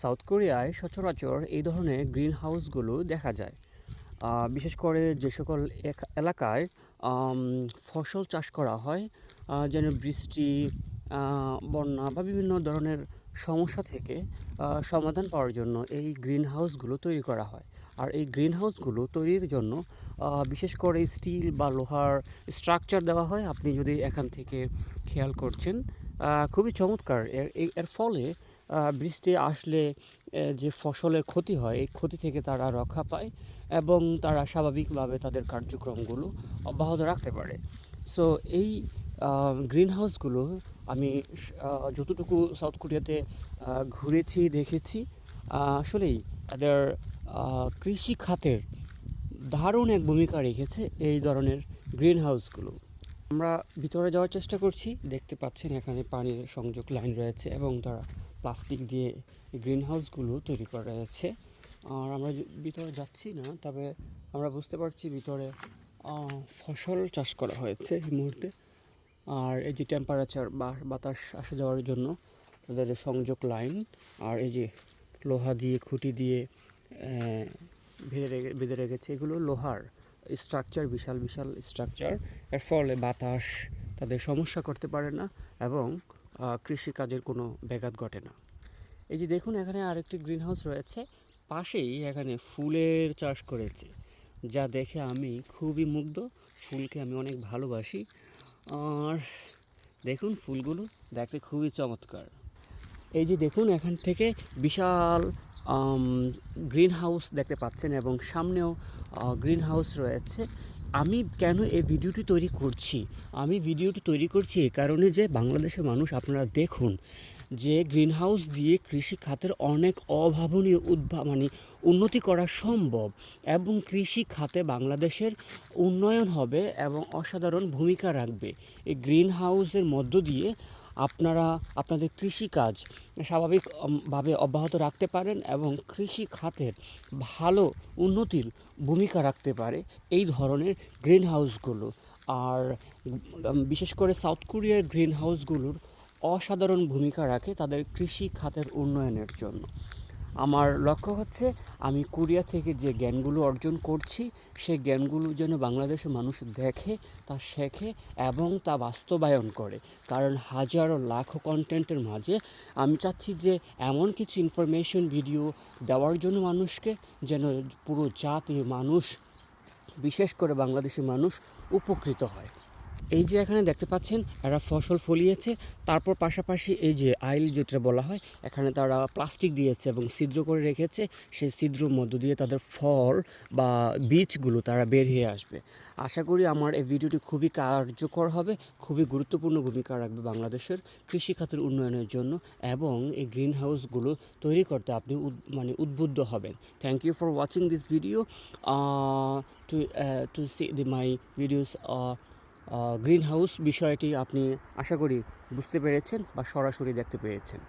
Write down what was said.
South কোরিয়ায় সচরাচর এই ধরনের গ্রিন হাউসগুলো দেখা যায়। বিশেষ করে যে সকল এলাকায় আম, ফসল চাষ করা হয়, যেন বৃষ্টি, বন্যা বা বিভিন্ন ধরনের সমস্যা থেকে সমাধান পাওয়ার জন্য এই গ্রিন হাউসগুলো তৈরি করা হয়। আর এই গ্রিন হাউসগুলো তৈরির জন্য বিশেষ করে স্টিল বা লোহার স্ট্রাকচার দেওয়া হয়। আপনি যদি এখান থেকে খেয়াল করছেন, খুবই চমৎকার। এর ফলে বৃষ্টি আসলে যে ফসলের ক্ষতি হয়, এই ক্ষতি থেকে তারা রক্ষা পায় এবং তারা স্বাভাবিকভাবে তাদের কার্যক্রমগুলো অব্যাহত রাখতে পারে। সো এই গ্রিন হাউসগুলো আমি যতটুকু সাউথ কোরিয়াতে ঘুরেছি, দেখেছি, আসলেই তাদের কৃষি খাতের দারুণ এক ভূমিকা রেখেছে এই ধরনের গ্রিন হাউসগুলো। আমরা ভিতরে যাওয়ার চেষ্টা করছি। দেখতে পাচ্ছেন এখানে পানির সংযোগ লাইন রয়েছে এবং তারা প্লাস্টিক দিয়ে গ্রিন হাউসগুলো তৈরি করা রয়েছে। আর আমরা ভিতরে যাচ্ছি না, তবে আমরা বুঝতে পারছি ভিতরে ফসল চাষ করা হয়েছে এই মুহূর্তে। আর এই যে টেম্পারেচার বা বাতাস আসা যাওয়ার জন্য তাদের সংযোগ লাইন, আর এই যে লোহা দিয়ে খুঁটি দিয়ে বেঁধে রেখেছে, এগুলো লোহার স্ট্রাকচার, বিশাল বিশাল স্ট্রাকচার। এর ফলে বাতাস তাদের সমস্যা করতে পারে না এবং কৃষিকাজের কোনো ব্যাঘাত ঘটে না। এই যে দেখুন, এখানে আরেকটি গ্রিন হাউস রয়েছে, পাশেই এখানে ফুলের চাষ করেছে, যা দেখে আমি খুবই মুগ্ধ। ফুলকে আমি অনেক ভালোবাসি। আর দেখুন, ফুলগুলো দেখতে খুবই চমৎকার। এই যে দেখুন, এখান থেকে বিশাল গ্রিন হাউস দেখতে পাচ্ছেন এবং সামনেও গ্রিন হাউস রয়েছে। আমি কেন এই ভিডিওটি তৈরি করছি? আমি ভিডিওটি তৈরি করছি এই কারণে যে বাংলাদেশের মানুষ, আপনারা দেখুন যে গ্রিন হাউস দিয়ে কৃষি খাতের অনেক অভাবনীয় উন্নতি করা সম্ভব এবং কৃষি খাতে বাংলাদেশের উন্নয়ন হবে এবং অসাধারণ ভূমিকা রাখবে। এই গ্রিন হাউসের মধ্য দিয়ে আপনারা আপনাদের কৃষিকাজ স্বাভাবিকভাবে অব্যাহত রাখতে পারেন এবং কৃষি খাতের ভালো উন্নতির ভূমিকা রাখতে পারে এই ধরনের গ্রিন হাউসগুলো। আর বিশেষ করে সাউথ কোরিয়ার গ্রিন হাউসগুলোর অসাধারণ ভূমিকা রাখে তাদের কৃষি খাতের উন্নয়নের জন্য। আমার লক্ষ্য হচ্ছে, আমি কোরিয়া থেকে যে জ্ঞানগুলো অর্জন করছি, সেই জ্ঞানগুলো যেন বাংলাদেশের মানুষ দেখে, তা শেখে এবং তা বাস্তবায়ন করে। কারণ হাজারো লাখো কন্টেন্টের মাঝে আমি চাচ্ছি যে এমন কিছু ইনফরমেশন ভিডিও দেওয়ার জন্য মানুষকে, যেন পুরো জাতি, মানুষ, বিশেষ করে বাংলাদেশের মানুষ উপকৃত হয়। এই যে এখানে দেখতে পাচ্ছেন এরা ফসল ফলিয়েছে, তারপর পাশাপাশি এই যে আইল যেটা বলা হয়, এখানে তারা প্লাস্টিক দিয়েছে এবং ছিদ্র করে রেখেছে। সেই ছিদ্রর মধ্য দিয়ে তাদের ফল বা বীজগুলো তারা বের হয়ে আসবে। আশা করি আমার এই ভিডিওটি খুবই কার্যকর হবে, খুবই গুরুত্বপূর্ণ ভূমিকা রাখবে বাংলাদেশের কৃষিখাতের উন্নয়নের জন্য এবং এই গ্রিন হাউসগুলো তৈরি করতে আপনি উদ্বুদ্ধ হবেন। Thank you for watching this video. To see my videos. Green house বিষয়টি আপনি আশা করি বুঝতে পেরেছেন বা সরাসরি দেখতে পেরেছেন।